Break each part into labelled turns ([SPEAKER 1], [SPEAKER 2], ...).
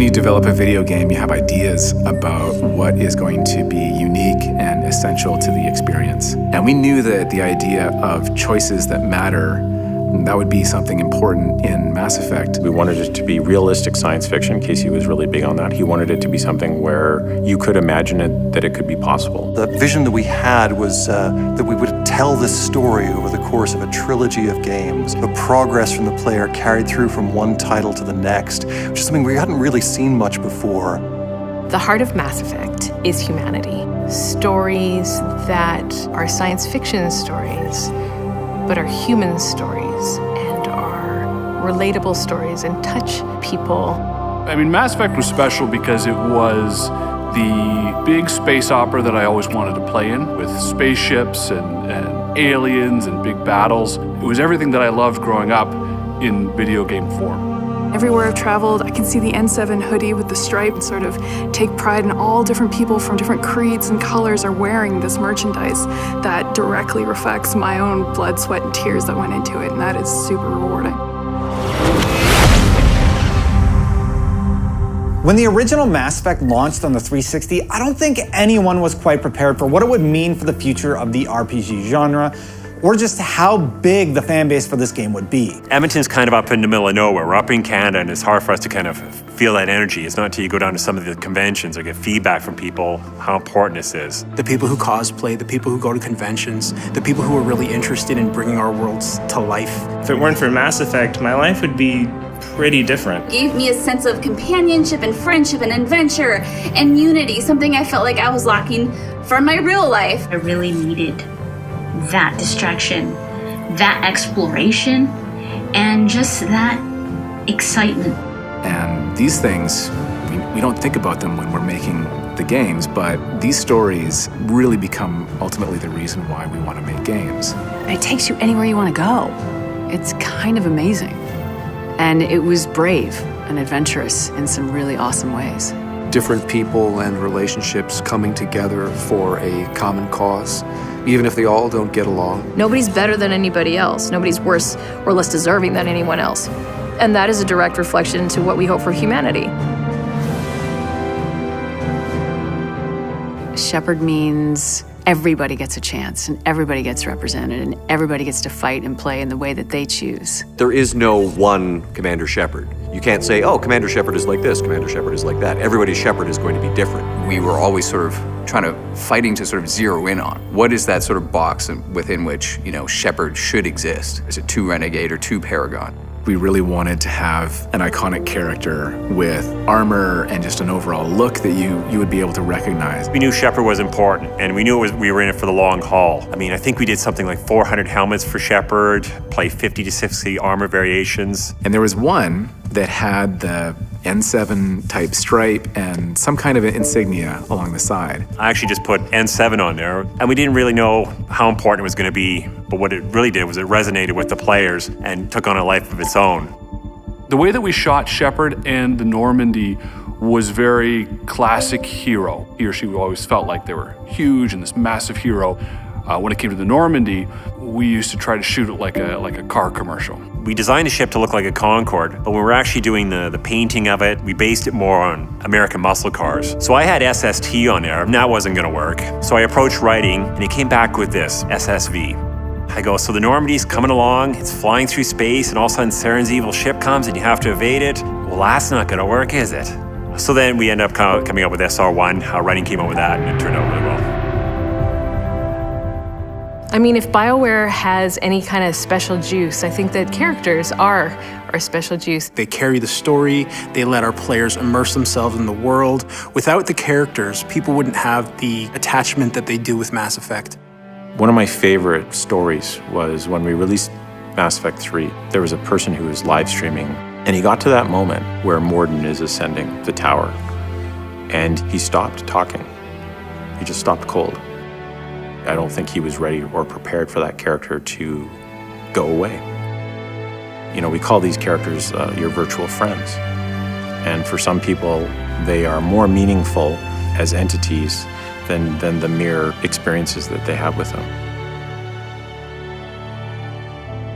[SPEAKER 1] you develop a video game, you have ideas about what is going to be unique and essential to the experience. And we knew that the idea of choices that matter, that would be something important in Mass Effect.
[SPEAKER 2] We wanted it to be realistic science fiction. Casey was really big on that. He wanted it to be something where you could imagine it, that it could be possible.
[SPEAKER 3] The vision that we had was that we would tell this story over the course of a trilogy of games. The progress from the player carried through from one title to the next, which is something we hadn't really seen much before.
[SPEAKER 4] The heart of Mass Effect is humanity. Stories that are science fiction stories, but are human stories and are relatable stories and touch people.
[SPEAKER 5] I mean, Mass Effect was special because it was the big space opera that I always wanted to play in, with spaceships and aliens and big battles. It was everything that I loved growing up in video game form.
[SPEAKER 6] Everywhere I've traveled, I can see the N7 hoodie with the stripe and sort of take pride in all different people from different creeds and colors are wearing this merchandise that directly reflects my own blood, sweat, and tears that went into it, and that is super rewarding.
[SPEAKER 7] When the original Mass Effect launched on the 360, I don't think anyone was quite prepared for what it would mean for the future of the RPG genre, or just how big the fan base for this game would be.
[SPEAKER 2] Edmonton's kind of up in the middle of nowhere. We're up in Canada, and it's hard for us to kind of feel that energy. It's not until you go down to some of the conventions or get feedback from people how important this is.
[SPEAKER 8] The people who cosplay, the people who go to conventions, the people who are really interested in bringing our worlds to life.
[SPEAKER 9] If it weren't for Mass Effect, my life would be pretty different.
[SPEAKER 10] Gave me a sense of companionship and friendship and adventure and unity, something I felt like I was lacking from my real life.
[SPEAKER 11] I really needed that distraction, that exploration, and just that excitement.
[SPEAKER 1] And these things, we don't think about them when we're making the games, but these stories really become ultimately the reason why we want to make games.
[SPEAKER 12] It takes you anywhere you want to go. It's kind of amazing. And it was brave and adventurous in some really awesome ways.
[SPEAKER 13] Different people and relationships coming together for a common cause, even if they all don't get along.
[SPEAKER 4] Nobody's better than anybody else. Nobody's worse or less deserving than anyone else. And that is a direct reflection into what we hope for humanity.
[SPEAKER 12] Shepard means everybody gets a chance, and everybody gets represented, and everybody gets to fight and play in the way that they choose.
[SPEAKER 14] There is no one Commander Shepard. You can't say, oh, Commander Shepard is like this, Commander Shepard is like that. Everybody's Shepard is going to be different.
[SPEAKER 15] We were always sort of fighting to sort of zero in on what is that sort of box within which, Shepard should exist. Is it 2 Renegade or 2 Paragon?
[SPEAKER 1] We really wanted to have an iconic character with armor and just an overall look that you would be able to recognize.
[SPEAKER 2] We knew Shepard was important, and we knew we were in it for the long haul. I mean, I think we did something like 400 helmets for Shepard, play 50 to 60 armor variations.
[SPEAKER 1] And there was one that had the N7 type stripe and some kind of an insignia along the side.
[SPEAKER 2] I actually just put N7 on there, and we didn't really know how important it was going to be, but what it really did was it resonated with the players and took on a life of its own.
[SPEAKER 5] The way that we shot Shepard and the Normandy was very classic hero. He or she always felt like they were huge and this massive hero. When it came to the Normandy, we used to try to shoot it like a car commercial.
[SPEAKER 2] We designed the ship to look like a Concorde, but when we were actually doing the painting of it, we based it more on American muscle cars. So I had SST on there, and that wasn't gonna work. So I approached writing, and he came back with this, SSV. I go, so the Normandy's coming along, it's flying through space, and all of a sudden Saren's evil ship comes and you have to evade it. Well, that's not gonna work, is it? So then we end up coming up with SR1, writing came up with that, and it turned out really well.
[SPEAKER 4] I mean, if BioWare has any kind of special juice, I think that characters are our special juice.
[SPEAKER 8] They carry the story, they let our players immerse themselves in the world. Without the characters, people wouldn't have the attachment that they do with Mass Effect.
[SPEAKER 2] One of my favorite stories was when we released Mass Effect 3. There was a person who was live streaming, and he got to that moment where Morden is ascending the tower, and he stopped talking. He just stopped cold. I don't think he was ready or prepared for that character to go away. We call these characters your virtual friends. And for some people, they are more meaningful as entities than the mere experiences that they have with them.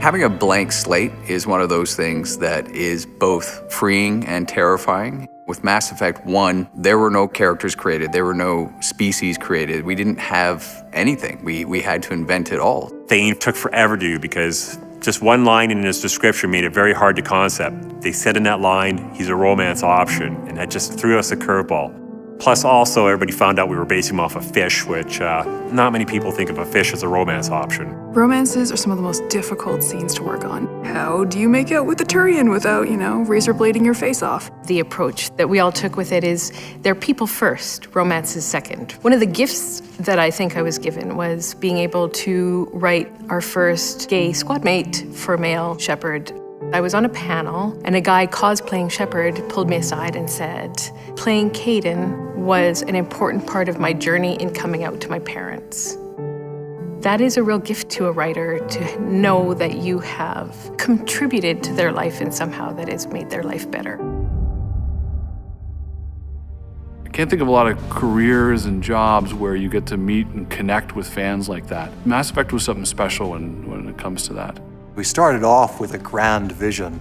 [SPEAKER 15] Having a blank slate is one of those things that is both freeing and terrifying. With Mass Effect 1, there were no characters created, there were no species created. We didn't have anything. We had to invent it all.
[SPEAKER 16] Thane took forever to do because just one line in his description made it very hard to concept. They said in that line, he's a romance option, and that just threw us a curveball. Plus also, everybody found out we were basing him off a fish, which not many people think of a fish as a romance option.
[SPEAKER 6] Romances are some of the most difficult scenes to work on. How do you make out with a Turian without, razor blading your face off?
[SPEAKER 4] The approach that we all took with it is they're people first, romance is second. One of the gifts that I think I was given was being able to write our first gay squad mate for male Shepard. I was on a panel, and a guy cosplaying Shepard pulled me aside and said, playing Caden was an important part of my journey in coming out to my parents. That is a real gift to a writer, to know that you have contributed to their life and somehow that has made their life better.
[SPEAKER 5] I can't think of a lot of careers and jobs where you get to meet and connect with fans like that. Mass Effect was something special when it comes to that.
[SPEAKER 3] We started off with a grand vision,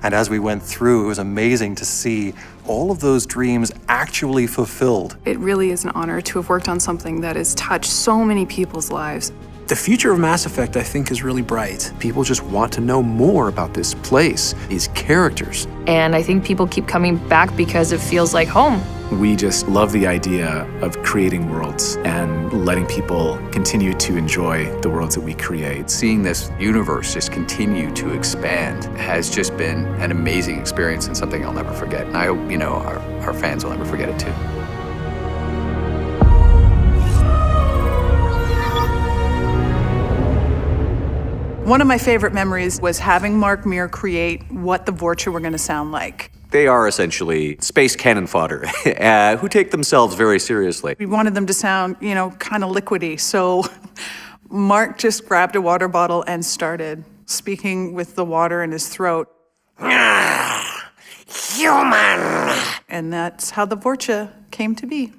[SPEAKER 3] and as we went through, it was amazing to see all of those dreams actually fulfilled.
[SPEAKER 6] It really is an honor to have worked on something that has touched so many people's lives.
[SPEAKER 8] The future of Mass Effect, I think, is really bright.
[SPEAKER 13] People just want to know more about this place, these characters.
[SPEAKER 12] And I think people keep coming back because it feels like home.
[SPEAKER 1] We just love the idea of creating worlds and letting people continue to enjoy the worlds that we create.
[SPEAKER 15] Seeing this universe just continue to expand has just been an amazing experience and something I'll never forget. And I hope, our fans will never forget it too.
[SPEAKER 17] One of my favorite memories was having Mark Meer create what the Vorcha were going to sound like.
[SPEAKER 14] They are essentially space cannon fodder who take themselves very seriously.
[SPEAKER 17] We wanted them to sound, kind of liquidy. So Mark just grabbed a water bottle and started speaking with the water in his throat. Human! And that's how the Vorcha came to be.